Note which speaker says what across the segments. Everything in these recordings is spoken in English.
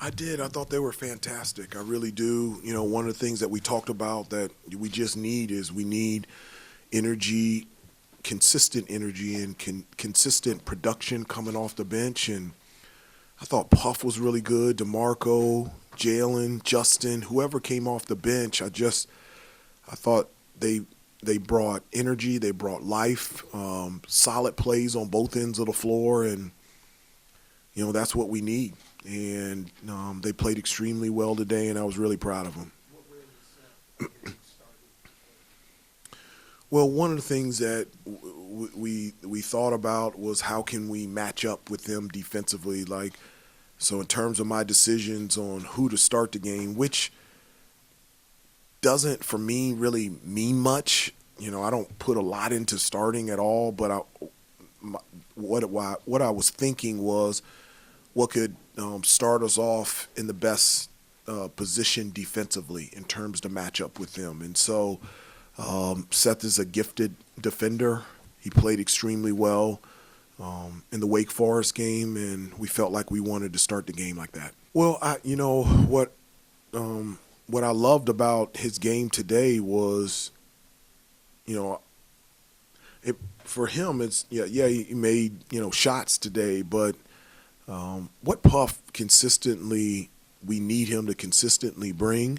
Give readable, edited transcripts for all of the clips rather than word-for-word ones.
Speaker 1: I did. I thought they were fantastic. I really do. One of the things that we talked about that we just need is we need energy, consistent energy, and consistent production coming off the bench. And I thought Puff was really good. DeMarco, Jalen, Justin, whoever came off the bench, I thought they brought energy, they brought life, solid plays on both ends of the floor, and that's what we need. And they played extremely well today, and I was really proud of them. Well, one of the things that we thought about was how can we match up with them defensively. Like, so in terms of my decisions on who to start the game, which doesn't for me really mean much. I don't put a lot into starting at all, but what I was thinking was what could start us off in the best position defensively in terms to match up with them. And so Seth is a gifted defender. He played extremely well in the Wake Forest game, and we felt like we wanted to start the game like that. Well, what I loved about his game today was, for him, it's he made shots today, but what Puff consistently we need him to consistently bring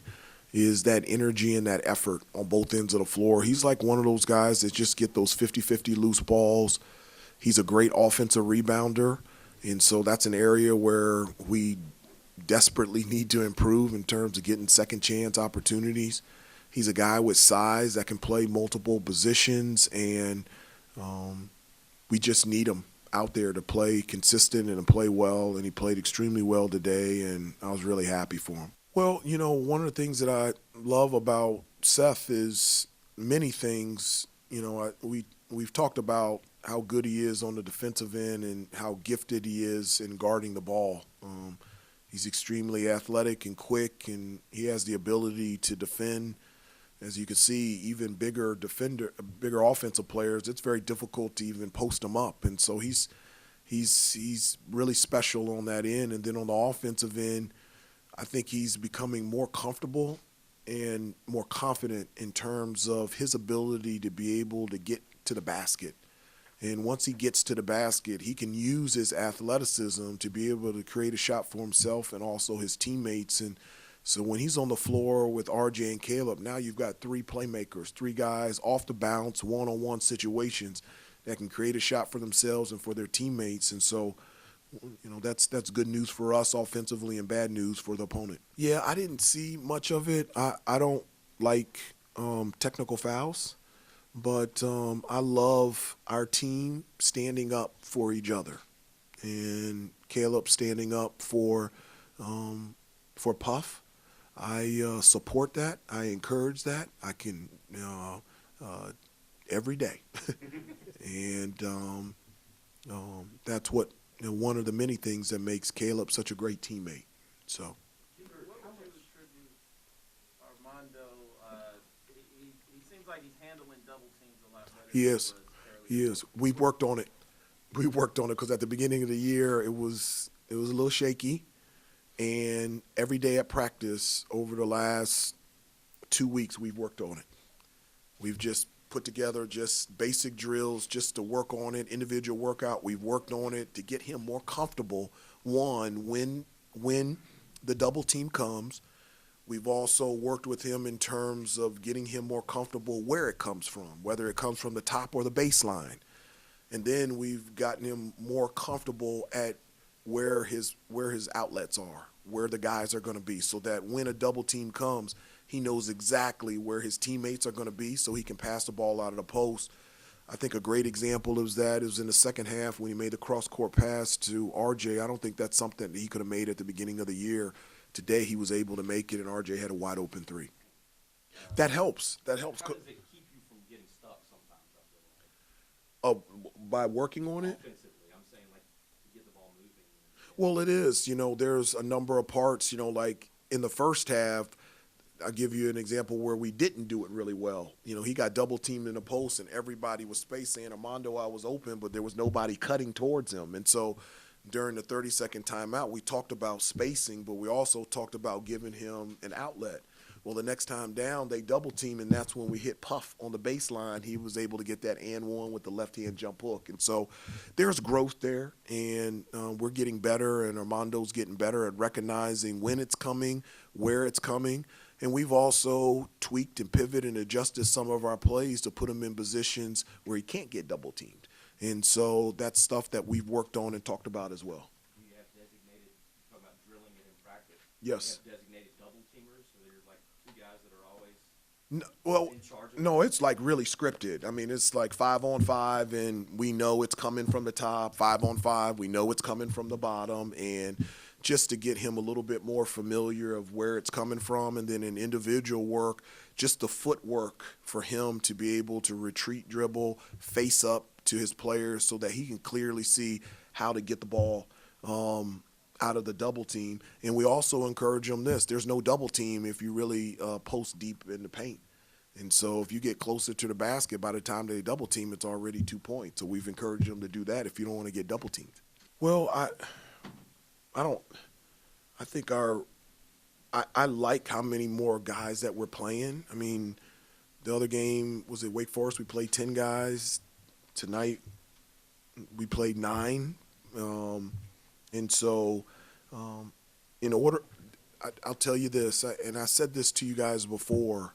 Speaker 1: is that energy and that effort on both ends of the floor. He's like one of those guys that just get those 50-50 loose balls. He's a great offensive rebounder, and so that's an area where we desperately need to improve in terms of getting second chance opportunities. He's a guy with size that can play multiple positions, and we just need him out there to play consistent and to play well, and he played extremely well today, and I was really happy for him. Well, one of the things that I love about Seth is many things. We've talked about how good he is on the defensive end and how gifted he is in guarding the ball. He's extremely athletic and quick, and he has the ability to defend. As you can see, even bigger offensive players, it's very difficult to even post them up. And so he's really special on that end. And then on the offensive end, I think he's becoming more comfortable and more confident in terms of his ability to be able to get to the basket. And once he gets to the basket, he can use his athleticism to be able to create a shot for himself and also his teammates. And so when he's on the floor with RJ and Caleb, now you've got three playmakers, three guys off the bounce, one-on-one situations that can create a shot for themselves and for their teammates. And so, that's good news for us offensively and bad news for the opponent. Yeah, I didn't see much of it. I don't like technical fouls, but I love our team standing up for each other, and Caleb standing up for Puff. I support that. I encourage that. I can every day, and that's what one of the many things that makes Caleb such a great teammate. So.
Speaker 2: What would you attribute Armando? He seems like he's handling double teams a lot better.
Speaker 1: He is. He is. We've worked on it. We worked on it because at the beginning of the year it was a little shaky. And every day at practice over the last 2 weeks, we've worked on it. We've just put together just basic drills just to work on it, individual workout. We've worked on it to get him more comfortable, one, when the double team comes. We've also worked with him in terms of getting him more comfortable where it comes from, whether it comes from the top or the baseline. And then we've gotten him more comfortable at where his outlets are, where the guys are going to be, so that when a double team comes, he knows exactly where his teammates are going to be so he can pass the ball out of the post. I think a great example of that is in the second half when he made the cross-court pass to RJ. I don't think that's something that he could have made at the beginning of the year. Today he was able to make it, and RJ had a wide-open three. That helps. That helps.
Speaker 3: How does it keep you from getting stuck sometimes, I feel like?
Speaker 1: By working on it?
Speaker 3: Offensively, I'm saying, like, to get the ball moving.
Speaker 1: Well, it is. There's a number of parts, like in the first half, I'll give you an example where we didn't do it really well. He got double teamed in the post and everybody was spacing. Armando, I was open, but there was nobody cutting towards him. And so during the 30-second timeout, we talked about spacing, but we also talked about giving him an outlet. Well, the next time down, they double team, and that's when we hit Puff on the baseline. He was able to get that and one with the left-hand jump hook. And so there's growth there, and we're getting better, and Armando's getting better at recognizing when it's coming, where it's coming. And we've also tweaked and pivoted and adjusted some of our plays to put him in positions where he can't get double teamed. And so that's stuff that we've worked on and talked about as well.
Speaker 3: Do you have designated, you talk about drilling it in practice?
Speaker 1: Yes.
Speaker 3: Do you have designated double teamers, so there's like two guys that are always
Speaker 1: No, well,
Speaker 3: in charge of
Speaker 1: no, it's like really scripted. I mean, it's like 5-on-5, and we know it's coming from the top. 5-on-5, we know it's coming from the bottom, and just to get him a little bit more familiar of where it's coming from, and then in individual work, just the footwork for him to be able to retreat, dribble, face up to his players so that he can clearly see how to get the ball out of the double team. And we also encourage him this: there's no double team if you really post deep in the paint. And so if you get closer to the basket, by the time they double team, it's already 2 points. So we've encouraged them to do that if you don't want to get double teamed. Well, I think I like how many more guys that we're playing. I mean, the other game was at Wake Forest. We played 10 guys. Tonight we played 9. And so in order, I'll tell you this, and I said this to you guys before,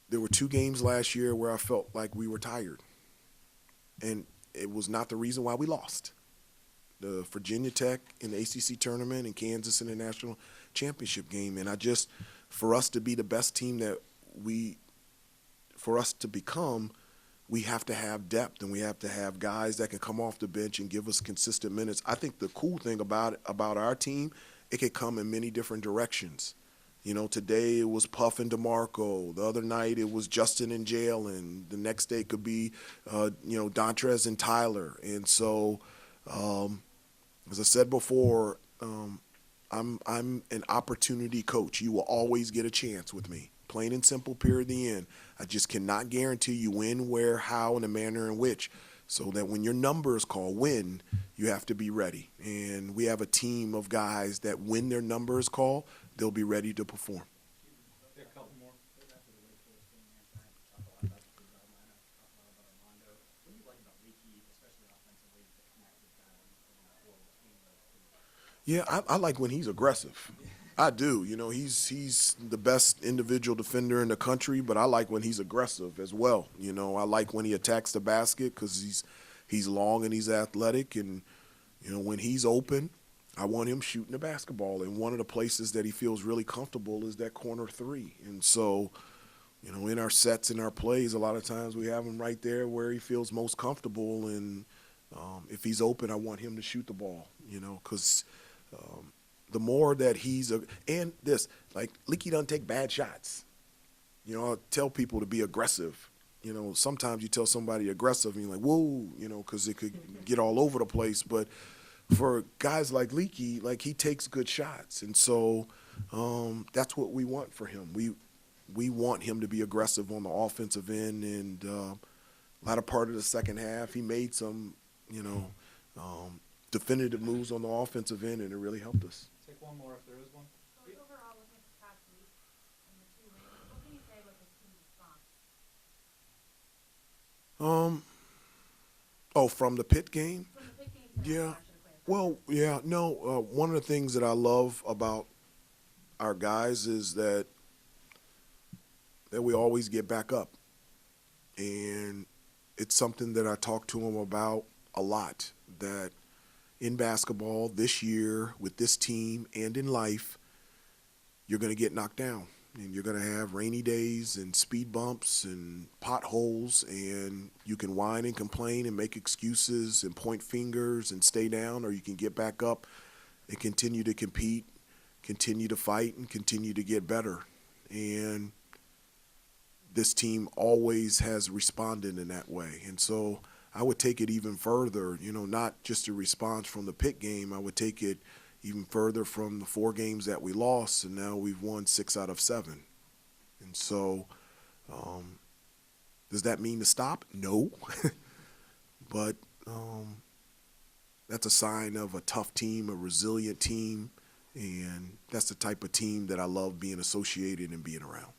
Speaker 1: there were 2 games last year where I felt like we were tired. And it was not the reason why we lost. The Virginia Tech in the ACC tournament and Kansas in the national championship game. And for us to be the best team for us to become, we have to have depth, and we have to have guys that can come off the bench and give us consistent minutes. I think the cool thing about our team, it could come in many different directions. You know, today it was Puff and DeMarco. The other night it was Justin and Jalen. The next day it could be, Dontrez and Tyler. And so, as I said before, I'm an opportunity coach. You will always get a chance with me. Plain and simple, period, the end. I just cannot guarantee you when, where, how, and the manner in which. So that when your number is called when, you have to be ready. And we have a team of guys that when their number is called, they'll be ready to perform.
Speaker 3: a couple more.
Speaker 1: Yeah, I like when he's aggressive. I do. You know, he's the best individual defender in the country, but I like when he's aggressive as well. You know, I like when he attacks the basket because he's long and he's athletic, and you know, when he's open, I want him shooting the basketball. And one of the places that he feels really comfortable is that corner 3. And so, you know, in our sets, in our plays, a lot of times we have him right there where he feels most comfortable. And if he's open, I want him to shoot the ball, you know, because the more that like Leaky doesn't take bad shots. You know, I tell people to be aggressive. You know, sometimes you tell somebody aggressive and you're like, whoa, you know, because it could get all over the place. But for guys like Leaky, like he takes good shots. And so that's what we want for him. We want him to be aggressive on the offensive end. And latter part of the second half, he made some, definitive moves on the offensive end, and it really helped us.
Speaker 4: Take one more if there is one.
Speaker 5: So overall, looking at the past week and the 2 wins, what can you say about this team's response?
Speaker 1: From the Pitt game?
Speaker 5: From the Pitt game to
Speaker 1: Yeah.
Speaker 5: now, I should have clarified.
Speaker 1: Well, yeah, no. One of the things that I love about our guys is that we always get back up, and it's something that I talk to them about a lot. That in basketball this year with this team and in life, you're going to get knocked down, and you're going to have rainy days and speed bumps and potholes, and you can whine and complain and make excuses and point fingers and stay down, or you can get back up and continue to compete, continue to fight, and continue to get better. And this team always has responded in that way. And so I would take it even further, not just a response from the Pitt game. I would take it even further from the 4 games that we lost, and now we've won 6 out of 7. And so does that mean to stop? No. But That's a sign of a tough team, a resilient team, and that's the type of team that I love being associated and being around.